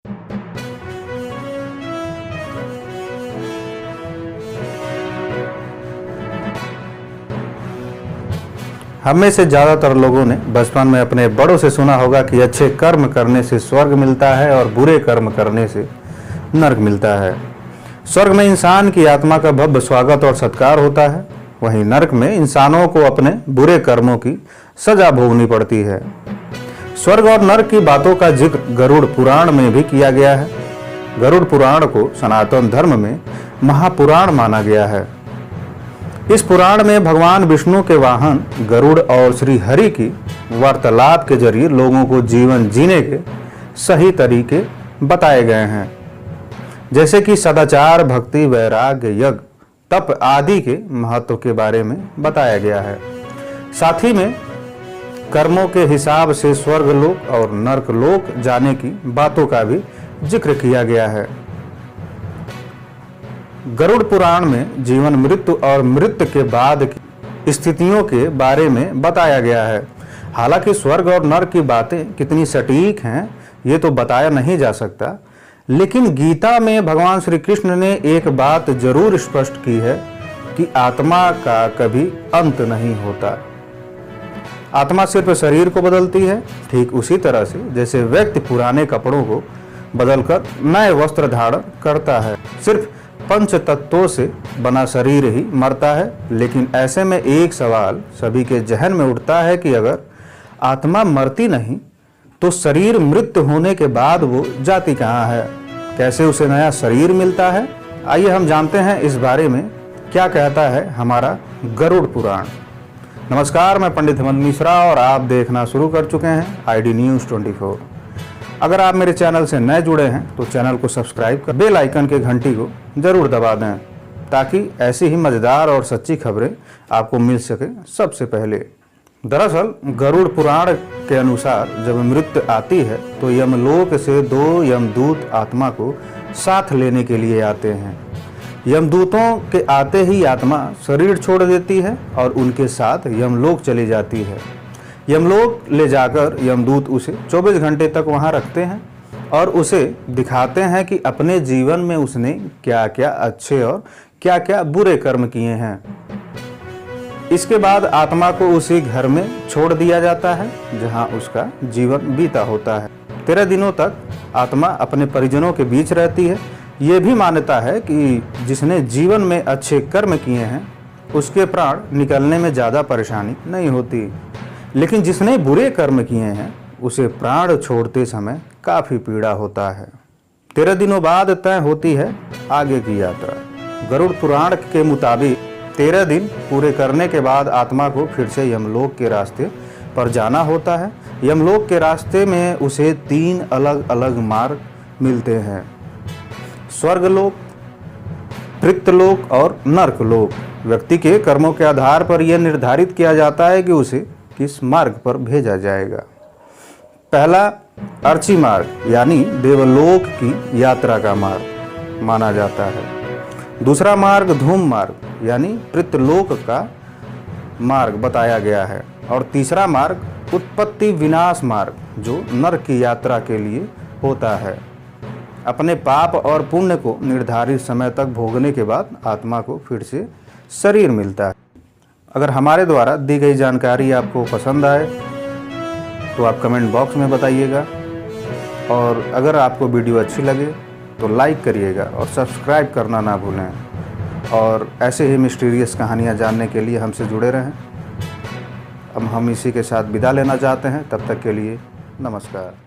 हम में से ज़्यादातर लोगों ने बचपन में अपने बड़ों से सुना होगा कि अच्छे कर्म करने से स्वर्ग मिलता है और बुरे कर्म करने से नरक मिलता है। स्वर्ग में इंसान की आत्मा का भव्य स्वागत और सत्कार होता है, वहीं नरक में इंसानों को अपने बुरे कर्मों की सजा भोगनी पड़ती है। स्वर्ग और नरक की बातों का जिक्र गरुड़ पुराण में भी किया गया है। गरुड़ पुराण को सनातन धर्म में महापुराण माना गया है। इस पुराण में भगवान विष्णु के वाहन गरुड़ और श्री हरि की वार्तालाप के जरिए लोगों को जीवन जीने के सही तरीके बताए गए हैं, जैसे कि सदाचार, भक्ति, वैराग्य, यज्ञ, तप आदि के महत्व के बारे में बताया गया है। साथ ही में कर्मों के हिसाब से स्वर्ग लोक और नरक लोक जाने की बातों का भी जिक्र किया गया है। गरुड़ पुराण में जीवन, मृत्यु और मृत्यु के बाद की स्थितियों के बारे में बताया गया है। हालांकि स्वर्ग और नरक की बातें कितनी सटीक हैं ये तो बताया नहीं जा सकता, लेकिन गीता में भगवान श्री कृष्ण ने एक बात जरूर स्पष्ट की है कि आत्मा का कभी अंत नहीं होता। आत्मा सिर्फ शरीर को बदलती है, ठीक उसी तरह से जैसे व्यक्ति पुराने कपड़ों को बदलकर नए वस्त्र धारण करता है। सिर्फ पंच तत्वों से बना शरीर ही मरता है। लेकिन ऐसे में एक सवाल सभी के जहन में उठता है कि अगर आत्मा मरती नहीं तो शरीर मृत्यु होने के बाद वो जाती कहाँ है, कैसे उसे नया शरीर मिलता है? आइए हम जानते हैं इस बारे में क्या कहता है हमारा गरुड़ पुराण। नमस्कार, मैं पंडित हेमंत मिश्रा और आप देखना शुरू कर चुके हैं ID News 24। अगर आप मेरे चैनल से नए जुड़े हैं तो चैनल को सब्सक्राइब कर बेल आइकन के घंटी को जरूर दबा दें, ताकि ऐसी ही मज़ेदार और सच्ची खबरें आपको मिल सके सबसे पहले। दरअसल गरुड़ पुराण के अनुसार जब मृत्यु आती है तो यमलोक से 2 यमदूत आत्मा को साथ लेने के लिए आते हैं। यमदूतों के आते ही आत्मा शरीर छोड़ देती है और उनके साथ यमलोक चली जाती है। यमलोक ले जाकर यमदूत उसे 24 घंटे तक वहां रखते हैं और उसे दिखाते हैं कि अपने जीवन में उसने क्या क्या अच्छे और क्या क्या बुरे कर्म किए हैं। इसके बाद आत्मा को उसी घर में छोड़ दिया जाता है जहां उसका जीवन बीता होता है। 13 दिनों तक आत्मा अपने परिजनों के बीच रहती है। ये भी मान्यता है कि जिसने जीवन में अच्छे कर्म किए हैं उसके प्राण निकलने में ज़्यादा परेशानी नहीं होती, लेकिन जिसने बुरे कर्म किए हैं उसे प्राण छोड़ते समय काफ़ी पीड़ा होता है। 13 दिनों बाद तय होती है आगे की यात्रा। गरुड़ पुराण के मुताबिक 13 दिन पूरे करने के बाद आत्मा को फिर से यमलोक के रास्ते पर जाना होता है। यमलोक के रास्ते में उसे 3 अलग अलग मार्ग मिलते हैं: स्वर्गलोक, पितृलोक और नरकलोक। व्यक्ति के कर्मों के आधार पर यह निर्धारित किया जाता है कि उसे किस मार्ग पर भेजा जाएगा। पहला अर्ची मार्ग यानी देवलोक की यात्रा का मार्ग माना जाता है। दूसरा मार्ग धूम मार्ग यानी पितृलोक का मार्ग बताया गया है। और तीसरा मार्ग उत्पत्ति विनाश मार्ग जो नरक की यात्रा के लिए होता है। अपने पाप और पुण्य को निर्धारित समय तक भोगने के बाद आत्मा को फिर से शरीर मिलता है। अगर हमारे द्वारा दी गई जानकारी आपको पसंद आए तो आप कमेंट बॉक्स में बताइएगा, और अगर आपको वीडियो अच्छी लगे तो लाइक करिएगा और सब्सक्राइब करना ना भूलें। और ऐसे ही मिस्टीरियस कहानियाँ जानने के लिए हमसे जुड़े रहें। अब हम इसी के साथ विदा लेना चाहते हैं, तब तक के लिए नमस्कार।